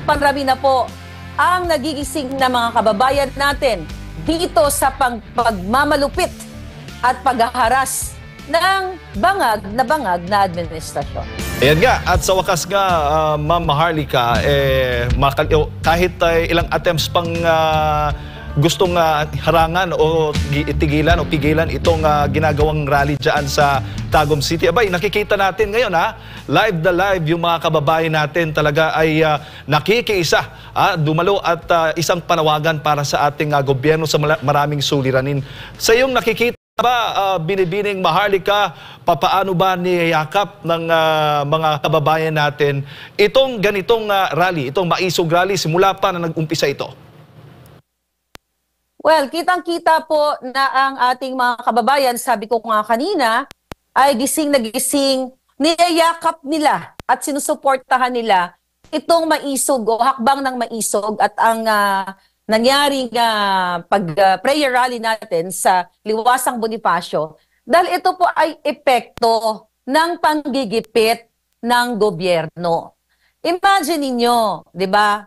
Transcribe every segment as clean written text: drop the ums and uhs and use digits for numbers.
Panrami na po ang nagigising na mga kababayan natin dito sa pagmamalupit at paghaharas ng bangag na administrasyon. Ayan nga, at sa wakas nga, Ma'am Maharlika, kahit ilang attempts pang gustong harangan o itigilan o pigilan itong ginagawang rally dyan sa Tagum City. Abay, nakikita natin ngayon live na live yung mga kababayan natin talaga ay nakikiisa, dumalo at isang panawagan para sa ating gobyerno sa maraming suliranin. Sa iyong nakikita ba, Binibining Maharlika, papaano ba niyayakap ng mga kababayan natin itong ganitong rally, itong maisog rally, simula pa na nag-umpisa ito? Well, kitang-kita po na ang ating mga kababayan, sabi ko nga kanina, ay gising na gising, niyayakap nila at sinusuportahan nila itong maisog o hakbang ng maisog at ang nangyaring pag-prayer rally natin sa Liwasang Bonifacio. Dahil ito po ay epekto ng panggigipit ng gobyerno. Imagine ninyo, di ba,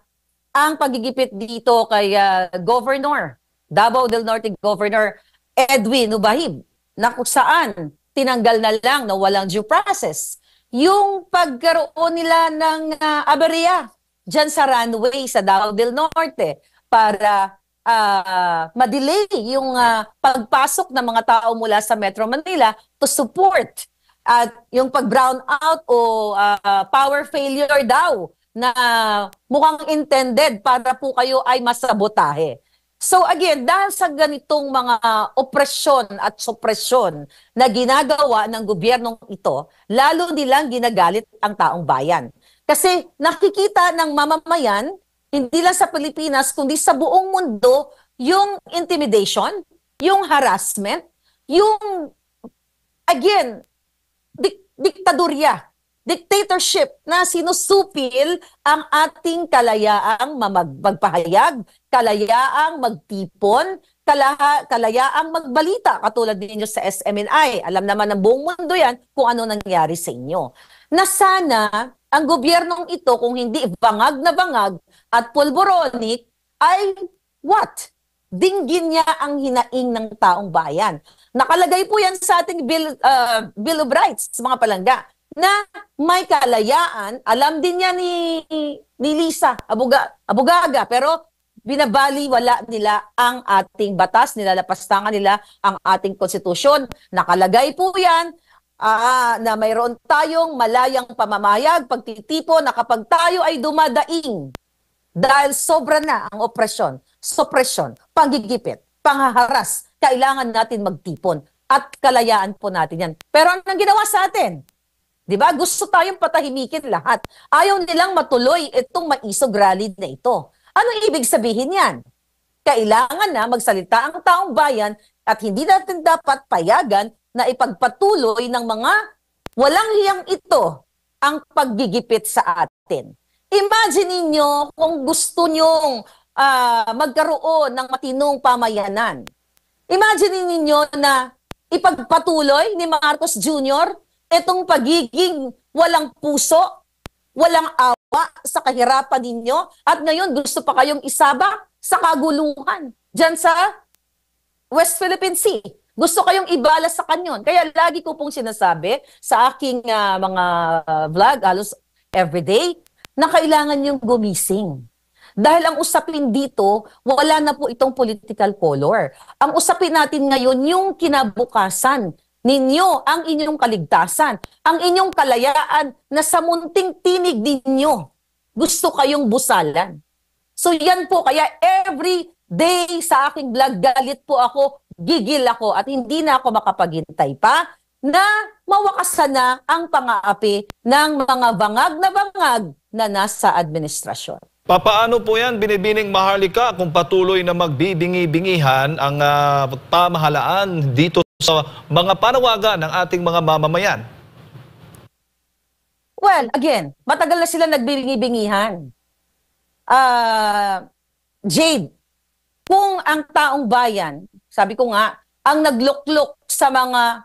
ang paggigipit dito kay Governor Davao del Norte Governor Edwin Ubahib, na kung saan tinanggal na lang na walang due process yung pagkaroon nila ng aberya dyan sa runway sa Davao del Norte para ma-delay yung pagpasok ng mga tao mula sa Metro Manila to support at yung pag-brown out o power failure daw na mukhang intended para po kayo ay masabotahe. So again, dahil sa ganitong mga opresyon at supresyon na ginagawa ng gobyernong ito, lalo nilang ginagalit ang taong bayan. Kasi nakikita ng mamamayan, hindi lang sa Pilipinas, kundi sa buong mundo, yung intimidation, yung harassment, yung, again, diktadorya, dictatorship na sinusupil ang ating kalayaang magpahayag, kalayaang magtipon, kalayaang magbalita, katulad ninyo sa SMNI. Alam naman ng buong mundo yan kung ano nangyari sa inyo. Na sana ang gobyernong ito, kung hindi bangag na bangag at pulboronic, ay what? Dinggin niya ang hinaing ng taong bayan. Nakalagay po yan sa ating Bill of Rights, mga palangga, na may kalayaan. Alam din niya ni Lisa, Abugaga, pero binabaliwala nila ang ating batas, nilalapastangan nila ang ating konstitusyon. Nakalagay po yan na mayroon tayong malayang pamamayag, pagtitipo na kapag tayo ay dumadaing dahil sobra na ang opresyon, suppression, panggigipit, panghaharas, kailangan natin magtipon at kalayaan po natin yan. Pero anong ginawa sa atin? Diba? Gusto tayong patahimikin lahat. Ayaw nilang matuloy itong maisog rally na ito. Ano ibig sabihin yan? Kailangan na magsalita ang taong bayan at hindi natin dapat payagan na ipagpatuloy ng mga walang hiyang ito ang paggigipit sa atin. Imagine ninyo kung gusto nyong magkaroon ng matinong pamayanan. Imagine ninyo na ipagpatuloy ni Marcos Jr. itong pagiging walang puso, walang awa sa kahirapan ninyo, at ngayon gusto pa kayong isabak sa kaguluhan dyan sa West Philippine Sea. Gusto kayong ibala sa kanyon. Kaya lagi ko pong sinasabi sa aking mga vlog, halos everyday, na kailangan yung gumising. Dahil ang usapin dito, wala na po itong political color. Ang usapin natin ngayon, yung kinabukasan ninyo, ang inyong kaligtasan, ang inyong kalayaan na sa munting tinig ninyo, gusto kayong busalan. So yan po, kaya every day sa aking vlog, galit po ako, gigil ako, at hindi na ako makapaghintay pa na mawakasan na ang pang-aapi ng mga bangag na nasa administrasyon. Papaano po yan, Binibining Maharlika, kung patuloy na magbibingi-bingihan ang pamahalaan dito sa mga panawagan ng ating mga mamamayan? Well, again, matagal na sila nagbibingi-bingihan. Jade, kung ang taong bayan, sabi ko nga, ang nagluklok sa mga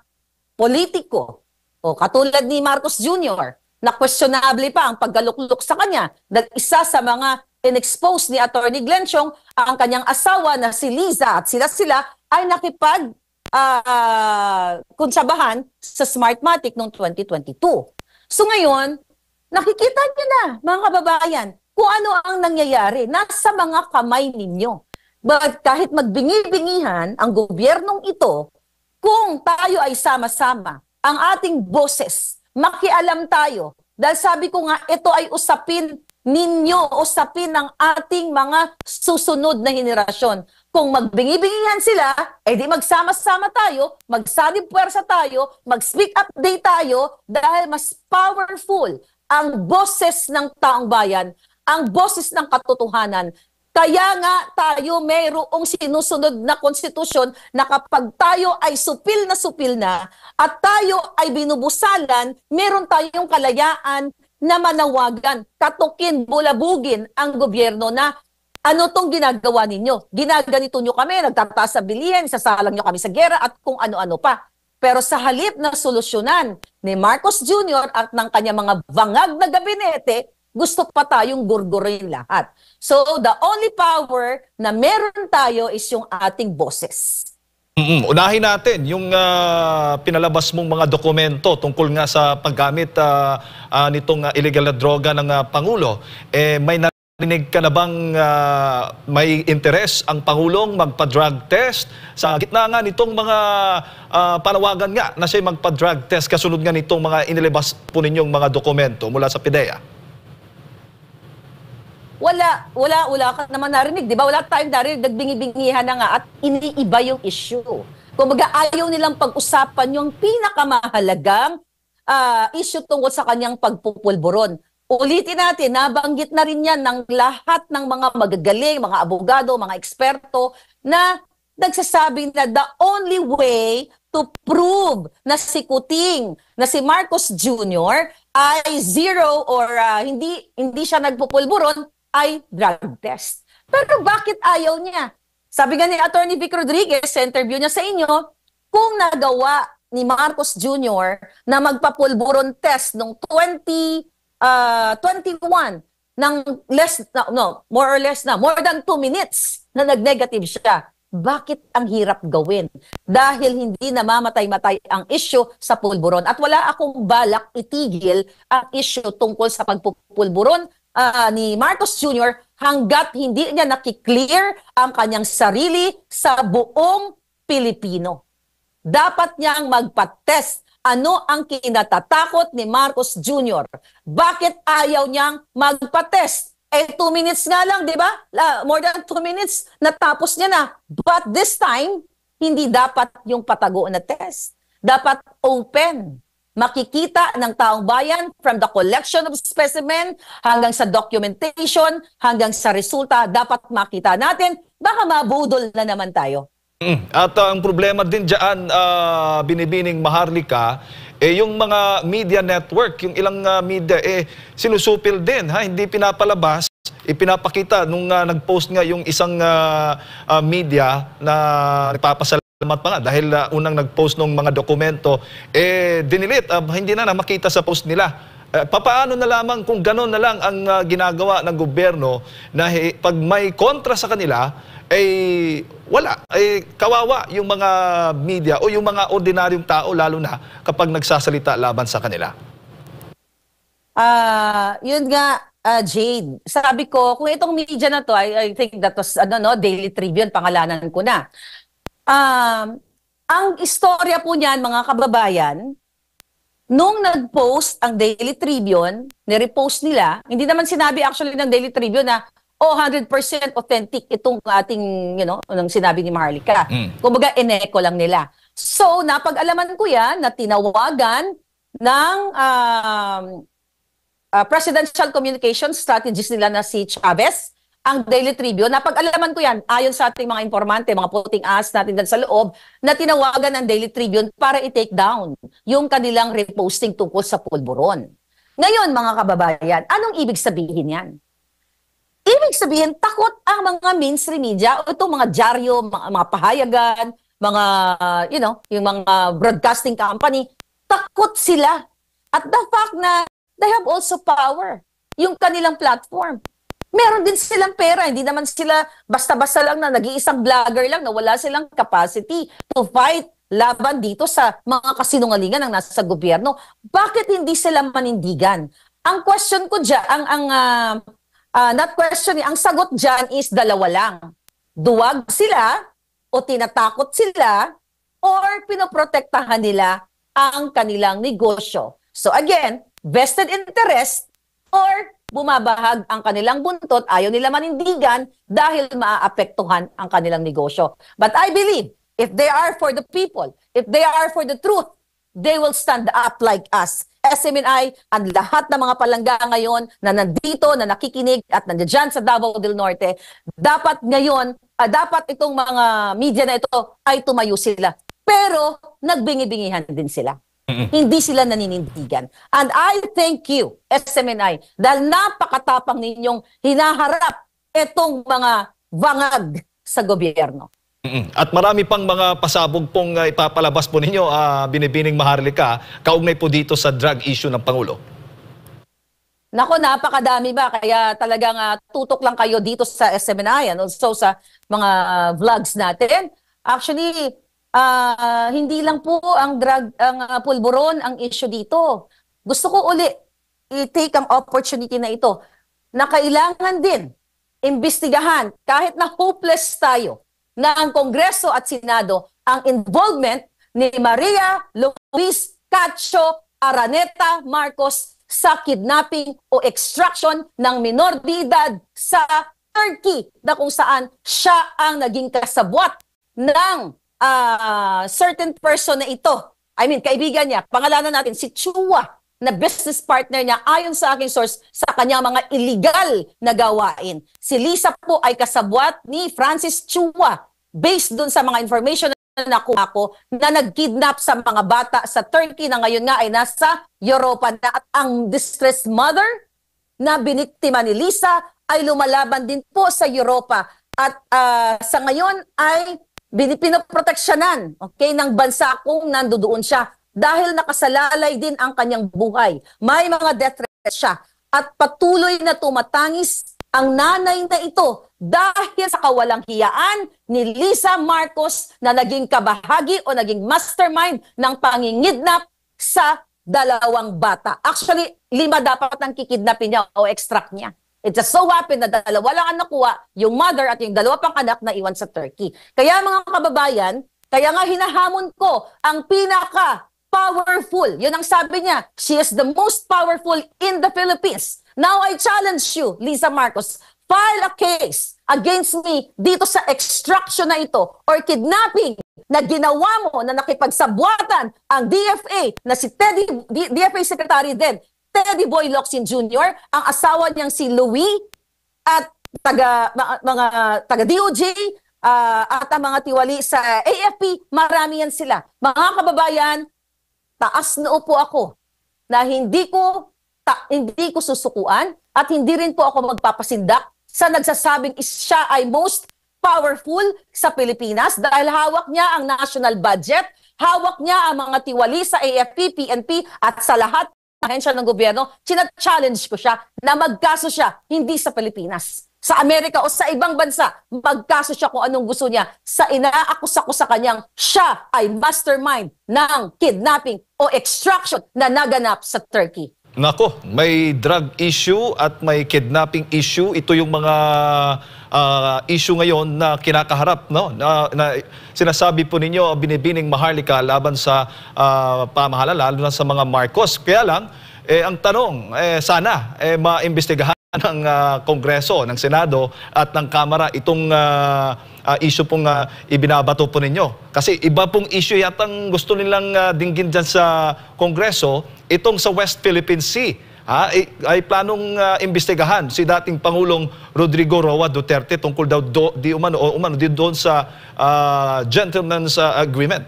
politiko, o katulad ni Marcos Jr., na questionable pa ang paggaluklok sa kanya. Dahil isa sa mga in-expose ni Attorney Glenn Chong, ang kanyang asawa na si Liza at sila ay nakipag konsabahan sa Smartmatic noong 2022. So ngayon, nakikita niyo na, mga kababayan, kung ano ang nangyayari. Nasa mga kamay ninyo. But kahit magbingi-bingihan ang gobyernong ito, kung tayo ay sama-sama, ang ating boses, makialam tayo. Dahil sabi ko nga, ito ay usapin ninyo, usapin ng ating mga susunod na henerasyon. Kung magbingi-bingihan sila, di magsama-sama tayo, magsalib puwersa tayo, mag-speak up day tayo, dahil mas powerful ang boses ng taong bayan, ang boses ng katotohanan. Kaya nga tayo mayroong sinusunod na konstitusyon na kapag tayo ay supil na at tayo ay binubusalan, meron tayong kalayaan na manawagan, katukin, bulabugin ang gobyerno na ano tong ginagawa ninyo. Ginaganito nyo kami, nagtataas sa bilihin, sasalang nyo kami sa gera at kung ano-ano pa. Pero sa halip na solusyonan ni Marcos Jr. at ng kanya mga bangag na gabinete, gusto pa tayong gurgurin lahat. So, the only power na meron tayo is yung ating boses. Unahin natin yung pinalabas mong mga dokumento tungkol nga sa paggamit nitong illegal na droga ng Pangulo. May narinig ka na bang may interes ang Pangulong magpa-drug test? Sa gitna nga nitong mga panawagan nga na siya magpa-drug test kasunod nga nitong mga inilabas po ninyong mga dokumento mula sa PIDEA. Wala ka naman narinig, di ba? Wala tayong narinig, nagbingi-bingihan na nga at iniiba yung issue. Kumbaga ayaw nilang pag-usapan yung pinakamahalagang issue tungkol sa kanyang pagpupulburon. Ulitin natin, nabanggit na rin yan ng lahat ng mga magagaling, mga abogado, mga eksperto na nagsasabing na the only way to prove na si Kuting, na si Marcos Jr. ay zero or hindi siya nagpupulburon ay drug test. Pero bakit ayaw niya? Sabi nga ni Attorney Vic Rodriguez sa interview niya sa inyo, kung nagawa ni Marcos Jr. na magpapulburon test noong 2021 ng more than 2 minutes na nag-negative siya. Bakit ang hirap gawin? Dahil hindi namamatay-matay ang issue sa pulburon. At wala akong balak itigil ang issue tungkol sa pagpupulburon ni Marcos Jr. hanggat hindi niya nakiklear ang kanyang sarili sa buong Pilipino. Dapat niyang magpa-test. Ano ang kinatatakot ni Marcos Jr.? Bakit ayaw niyang magpa-test? 2 minutes nga lang, di ba? More than 2 minutes, natapos niya na. But this time, hindi dapat yung patago na test. Dapat open. Makikita ng taong bayan from the collection of specimen hanggang sa documentation, hanggang sa resulta, dapat makita natin. Baka mabudol na naman tayo. At ang problema din dyan, Binibining Maharlika, yung mga media network, yung ilang media, sinusupil din, hindi pinapalabas, ipinapakita nung nag-post nga yung isang media na nagpapasalamat pa nga dahil unang nag-post ng mga dokumento, dinilit, hindi na makita sa post nila. Papaano na lamang kung gano'n na lang ang ginagawa ng gobyerno na pag may kontra sa kanila, wala. Kawawa yung mga media o yung mga ordinaryong tao lalo na kapag nagsasalita laban sa kanila. Yun nga, Jade. Sabi ko, kung itong media na to, I think that was Daily Tribune, pangalanan ko na. Ang istorya po niyan, mga kababayan, nung nag-post ang Daily Tribune, nirepost nila, hindi naman sinabi actually ng Daily Tribune na 100% authentic itong ating, nang sinabi ni Maharlika. Kumbaga, ineko lang nila. So, napag-alaman ko yan na tinawagan ng presidential communication strategist nila na si Chavez, ang Daily Tribune. Napag-alaman ko yan, ayon sa ating mga informante, mga puting ahas natin dyan sa loob, na tinawagan ng Daily Tribune para i-take down yung kanilang reposting tungkol sa pulburon. Ngayon, mga kababayan, anong ibig sabihin yan? Ibig sabihin, takot ang mga mainstream media o itong mga dyaryo, mga pahayagan, mga, yung mga broadcasting company, takot sila. At the fact na they have also power. Yung kanilang platform. Meron din silang pera. Hindi naman sila basta-basta lang na nag-iisang vlogger lang na wala silang capacity to fight laban dito sa mga kasinungalingan ng nasa gobyerno. Bakit hindi sila manindigan? Ang question ko dyan, not question, ang sagot dyan is dalawa lang. Duwag sila o tinatakot sila or pinoprotektahan nila ang kanilang negosyo. So again, vested interest or bumabahag ang kanilang buntot, ayaw nila manindigan dahil maaapektuhan ang kanilang negosyo. But I believe, if they are for the people, if they are for the truth, they will stand up like us. SMNI, ang lahat ng mga palangga ngayon na nandito, na nakikinig at nandiyan sa Davao del Norte, dapat ngayon, dapat itong mga media na ito ay tumayo sila. Pero nagbingi-bingihan din sila. Hindi sila naninindigan. And I thank you, SMNI, dahil napakatapang ninyong hinaharap itong mga bangag sa gobyerno. At marami pang mga pasabog pong ipapalabas po ninyo, Binibining Maharlika, kaugnay po dito sa drug issue ng Pangulo. Nako, napakadami ba? Kaya talagang tutok lang kayo dito sa SMNI and also sa mga vlogs natin. Actually, hindi lang po ang drug, ang pulburon ang issue dito. Gusto ko uli i-take ang opportunity na ito na kailangan din imbestigahan kahit na hopeless tayo na ang Kongreso at Senado ang involvement ni Maria Luis Cacho Araneta Marcos sa kidnapping o extraction ng minor de edad sa Turkey na kung saan siya ang naging kasabwat ng certain person na ito. I mean, kaibigan niya, pangalanan natin si Chua na business partner niya ayon sa aking source sa kanyang mga illegal na gawain. Si Lisa po ay kasabwat ni Francis Chua based dun sa mga information na nakuha ko na nag-kidnap sa mga bata sa Turkey na ngayon nga ay nasa Europa na at ang distressed mother na biniktima ni Lisa ay lumalaban din po sa Europa at sa ngayon ay pinoproteksyonan ng bansa kung nandoon siya dahil nakasalalay din ang kanyang buhay. May mga death threats siya at patuloy na tumatangis ang nanay na ito dahil sa kawalang hiyaan ni Lisa Marcos na naging kabahagi o naging mastermind ng pangingidnap sa dalawang bata. Actually, 5 dapat ang kikidnapin niya o extract niya. It just so happened na 2 lang ang nakuha, yung mother at yung 2 pang anak na iwan sa Turkey. Kaya mga kababayan, kaya nga hinahamon ko ang pinaka-powerful. Yun ang sabi niya, she is the most powerful in the Philippines. Now I challenge you, Lisa Marcos, file a case against me dito sa extraction na ito or kidnapping na ginawa mo na nakipagsabwatan ang DFA na si DFA Secretary din, Teddy Boy Locsin Jr., ang asawa niyang si Louie at mga taga-DOJ at ang mga tiwali sa AFP, marami yan sila. Mga kababayan, taas na upo ako na hindi ko susukuan at hindi rin po ako magpapasindak sa nagsasabing siya ay most powerful sa Pilipinas dahil hawak niya ang national budget, hawak niya ang mga tiwali sa AFP, PNP at sa lahat ahensya ng gobyerno, challenge ko siya na magkaso siya, hindi sa Pilipinas. Sa Amerika o sa ibang bansa, magkaso siya kung anong gusto niya sa inaakusa ko sa kanyang siya ay mastermind ng kidnapping o extraction na naganap sa Turkey. Nako, may drug issue at may kidnapping issue. Ito yung mga issue ngayon na kinakaharap, no? Na sinasabi po ninyo, Binibining Maharlika, laban sa pamahalaan, lalo na sa mga Marcos. Kaya lang, ang tanong, sana maimbestigahan ng Kongreso, ng Senado at ng Kamara itong issue pong ibinabato po ninyo. Kasi iba pong issue yatang gusto nilang dinggin dyan sa Kongreso, itong sa West Philippine Sea. Ay planong imbestigahan si dating Pangulong Rodrigo Roa Duterte tungkol daw umano din doon sa gentleman's agreement.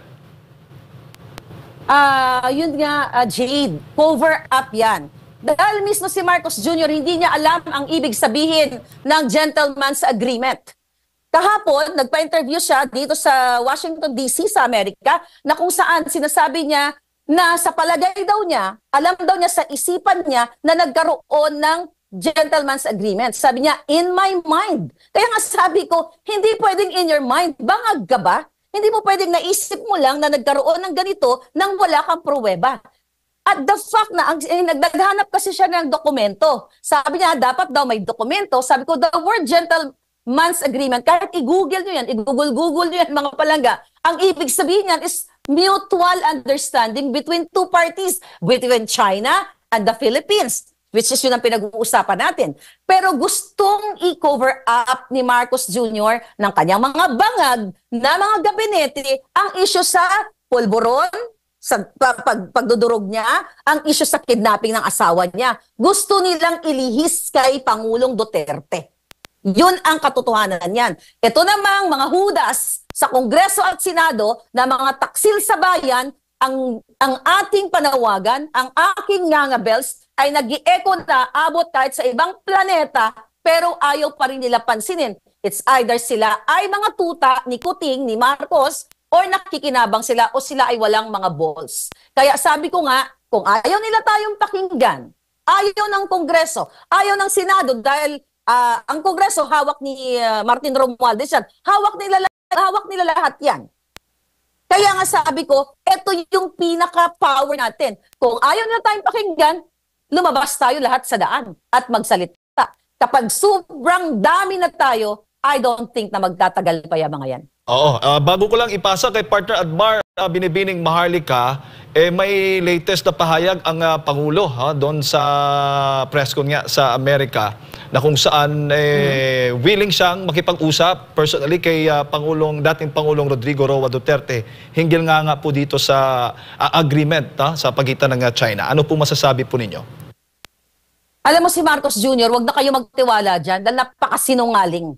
Yun nga, Jade, cover up yan. Dahil mismo si Marcos Jr. hindi niya alam ang ibig sabihin ng gentleman's agreement. Kahapon, nagpa-interview siya dito sa Washington DC sa Amerika na kung saan sinasabi niya na sa palagay daw niya, alam daw niya sa isipan niya na nagkaroon ng gentleman's agreement. Sabi niya, in my mind. Kaya nga sabi ko, hindi pwedeng in your mind. Bangag ka ba? Hindi mo pwedeng naisip mo lang na nagkaroon ng ganito nang wala kang pruweba. At the fact na naghanap kasi siya ng dokumento. Sabi niya, dapat daw may dokumento. Sabi ko, the word gentleman's agreement, kahit i-google nyo yan, i-google nyo yan mga palangga, ang ibig sabihin yan is mutual understanding between two parties, between China and the Philippines, which is yun ang pinag-uusapan natin. Pero gustong i-cover up ni Marcos Jr. ng kanyang mga bangag na mga gabinete ang issue sa pulburon, sa pagdudurog niya, ang issue sa kidnapping ng asawa niya. Gusto nilang ilihis kay Pangulong Duterte. Yun ang katotohanan niyan. Ito namang mga hudas sa Kongreso at Senado na mga taksil sa bayan, ang ating panawagan, ang aking ngangabels ay nag-i-echo na abot kahit sa ibang planeta, pero ayaw pa rin nila pansinin. It's either sila ay mga tuta ni Kuting, ni Marcos, or nakikinabang sila o sila ay walang mga balls. Kaya sabi ko nga, kung ayaw nila tayong pakinggan, ayaw ng Kongreso, ayaw ng Senado dahil ang Kongreso hawak ni Martin Romualdez yan, hawak nila lahat yan. Kaya nga sabi ko, ito yung pinaka-power natin. Kung ayaw nila tayong pakinggan, lumabas tayo lahat sa daan at magsalita. Kapag sobrang dami na tayo, I don't think na magtatagal pa yung mga yan. Oo, bago ko lang ipasa kay partner Admar Binibining Maharlika, may latest na pahayag ang Pangulo doon sa press con nga sa Amerika na kung saan willing siyang makipag-usap personally kay dating Pangulong Rodrigo Roa Duterte hinggil nga po dito sa agreement sa pagitan ng China. Ano po masasabi po ninyo? Alam mo si Marcos Jr., wag na kayo magtiwala dyan dahil napakasinungaling.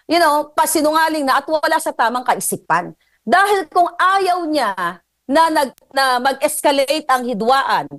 You know, pasinungaling na at wala sa tamang kaisipan. Dahil kung ayaw niya na mag-escalate ang hidwaan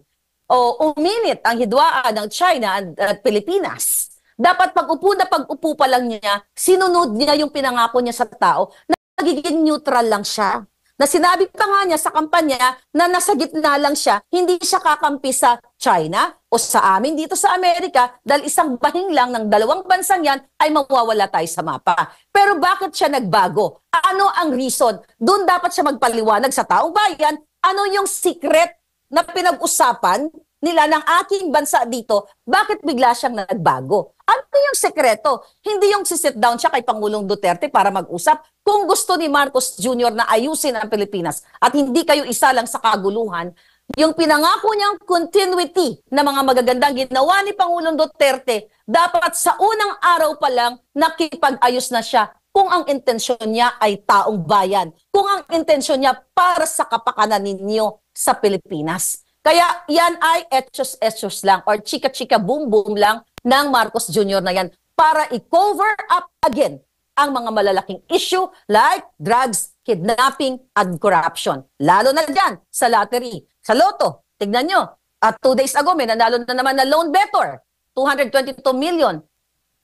o uminit ang hidwaan ng China at Pilipinas, dapat pag-upo pa lang niya, sinunod niya yung pinangako niya sa tao na nagiging neutral lang siya. Na sinabi pa nga niya sa kampanya na nasa gitna lang siya, hindi siya kakampi sa China o sa amin dito sa Amerika dahil isang bahing lang ng dalawang bansang yan ay mawawala tayo sa mapa. Pero bakit siya nagbago? Ano ang reason? Doon dapat siya magpaliwanag sa taong bayan. Ano yung secret na pinag-usapan nila ng aking bansa dito? Bakit bigla siyang nagbago? Ano yung sekreto? Hindi yung sit down siya kay Pangulong Duterte para mag-usap. Kung gusto ni Marcos Jr. na ayusin ang Pilipinas at hindi kayo isa lang sa kaguluhan, yung pinangako niyang continuity na mga magagandang ginawa ni Pangulong Duterte, dapat sa unang araw pa lang nakipag-ayos na siya kung ang intensyon niya ay taong bayan, kung ang intensyon niya para sa kapakanan ninyo sa Pilipinas. Kaya yan ay etos lang or chika-chika boom-boom lang ng Marcos Jr. na yan para i-cover up again ang mga malalaking issue like drugs, kidnapping, and corruption. Lalo na dyan sa lottery, sa loto. Tignan nyo, 2 days ago may nanalo na naman na loan better, 222 million.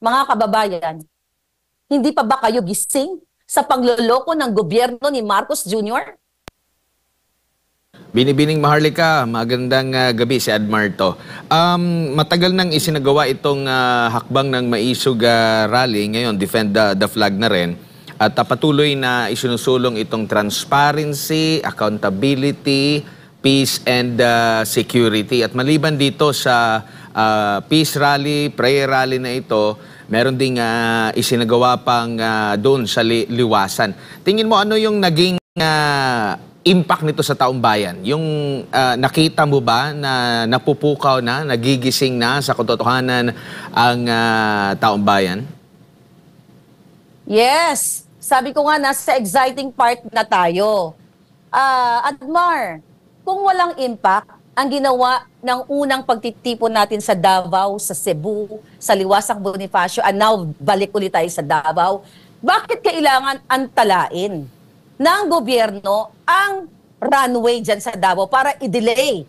Mga kababayan, hindi pa ba kayo gising sa pangloloko ng gobyerno ni Marcos Jr.? Binibining Maharlika, magandang gabi si Admarto. Matagal nang isinagawa itong hakbang ng Maisog Rally, ngayon Defend the Flag na rin. At patuloy na isinusulong itong transparency, accountability, peace and security. At maliban dito sa peace rally, prayer rally na ito, meron ding isinagawa pang doon sa liwasan. Tingin mo ano yung naging impact nito sa taong bayan? Yung nakita mo ba na napupukaw na, nagigising na sa katotohanan ang taong bayan? Yes. Sabi ko nga, nasa exciting part na tayo. Admar, kung walang impact, ang ginawa ng unang pagtitipon natin sa Davao, sa Cebu, sa Liwasang Bonifacio, and now balik ulit tayo sa Davao, bakit kailangan antalain ng gobyerno ang runway dyan sa Davao para i-delay?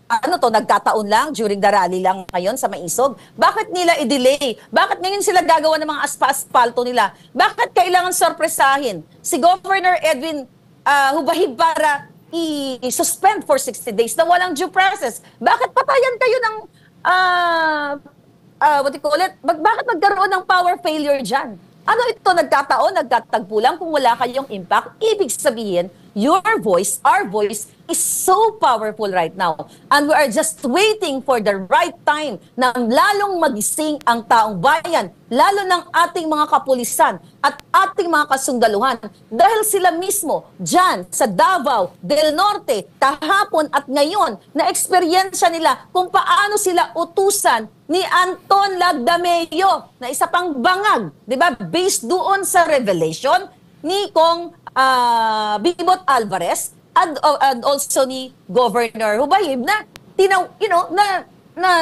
Ano to, nagkataon lang during the rally lang ngayon sa Maisog? Bakit nila i-delay? Bakit ngayon sila gagawa ng mga aspa-aspalto nila? Bakit kailangan sorpresahin si Governor Edwin Hubahib para i-suspend for 60 days na walang due process. Bakit patayan kayo ng, what do you call it? Bakit magkaroon ng power failure dyan? Ano ito, nagkataon, nagkatagpo lang kung wala kayong impact? Ibig sabihin, your voice, our voice, is so powerful right now. And we are just waiting for the right time na lalong magising ang taong bayan, lalo ng ating mga kapulisan at ating mga kasundaluhan. Dahil sila mismo, dyan sa Davao del Norte, kahapon at ngayon, na eksperyensya nila kung paano sila utusan ni Anton Lagdameo na isa pang bangag, di ba? Based doon sa revelation ni Kong Bibot Alvarez and also ni Governor Hubayib na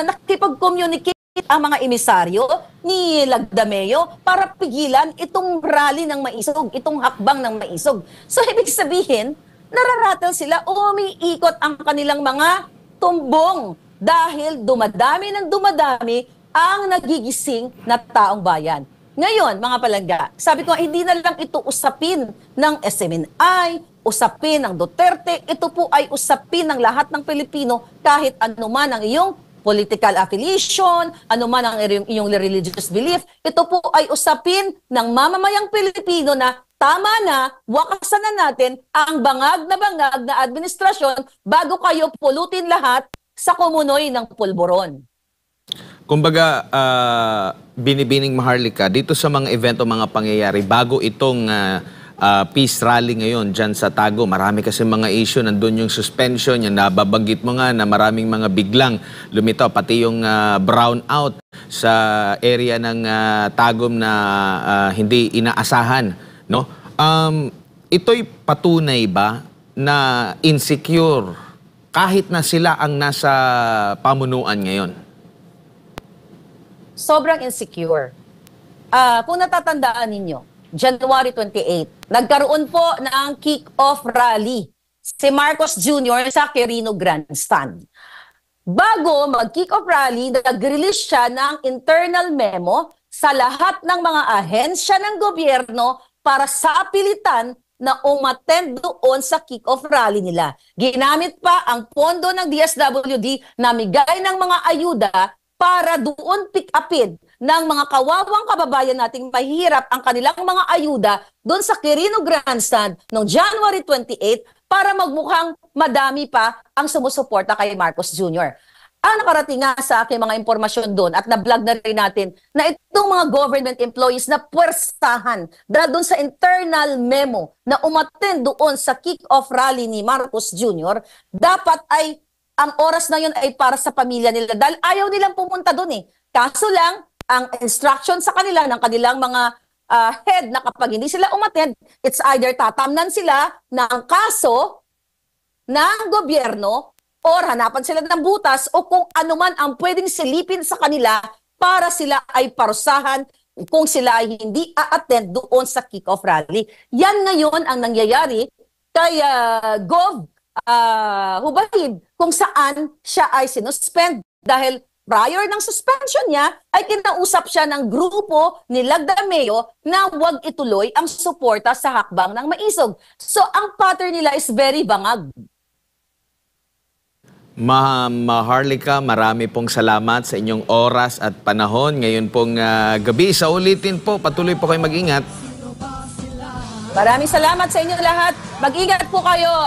nakipag-communicate ang mga emisaryo ni Lagdameo para pigilan itong rally ng maisog, itong hakbang ng maisog. So ibig sabihin, nararatel sila, umiikot ang kanilang mga tumbong dahil dumadami ng dumadami ang nagigising na taong bayan. Ngayon, mga palangga, sabi ko, hindi na lang ito usapin ng SMNI, usapin ng Duterte, ito po ay usapin ng lahat ng Pilipino kahit anuman ang iyong political affiliation, anuman ang iyong religious belief, ito po ay usapin ng mamamayang Pilipino na tama na, wakasan na natin ang bangag na administrasyon bago kayo pulutin lahat sa kumunoy ng pulburon. Kumbaga, Binibining Maharlika, dito sa mga evento, mga pangyayari, bago itong peace rally ngayon dyan sa Tago, marami kasi mga issue, nandun yung suspension, yung nababanggit mo nga na maraming mga biglang lumitaw, pati yung brownout sa area ng Tagum na hindi inaasahan. No? Ito'y patunay ba na insecure kahit na sila ang nasa pamunuan ngayon? Sobrang insecure. Kung natatandaan ninyo, January 28, nagkaroon po ng kick-off rally si Marcos Jr. sa Quirino Grandstand. Bago mag-kick-off rally, nag-release siya ng internal memo sa lahat ng mga ahensya ng gobyerno para sa pilitan na umattend doon sa kick-off rally nila. Ginamit pa ang pondo ng DSWD na migay ng mga ayuda para doon pick-upin ng mga kawawang kababayan nating mahirap ang kanilang mga ayuda doon sa Quirino Grandstand noong January 28 para magmukhang madami pa ang sumusuporta kay Marcos Jr. Ang nakarating nga sa aking mga impormasyon doon at na-vlog na rin natin na itong mga government employees na puwersahan dahil doon sa internal memo na umattend doon sa kick-off rally ni Marcos Jr., dapat ay ang oras na yun ay para sa pamilya nila dahil ayaw nilang pumunta doon eh. Kaso lang, ang instruction sa kanila ng kanilang mga head na kapag hindi sila umattend, it's either tatamnan sila ng kaso ng gobyerno or hanapan sila ng butas o kung anuman ang pwedeng silipin sa kanila para sila ay parusahan kung sila ay hindi a-attend doon sa kick-off rally. Yan ngayon ang nangyayari kay Gov. Hubayib kung saan siya ay sinuspend dahil prior ng suspension niya ay kinausap siya ng grupo ni Lagdameo na huwag ituloy ang suporta sa hakbang ng maisog. So ang pattern nila is very bangag. Maharlika, marami pong salamat sa inyong oras at panahon. Ngayon pong gabi, sa ulitin po, patuloy po kayo mag-ingat. Maraming salamat sa inyo lahat. Mag-ingat po kayo.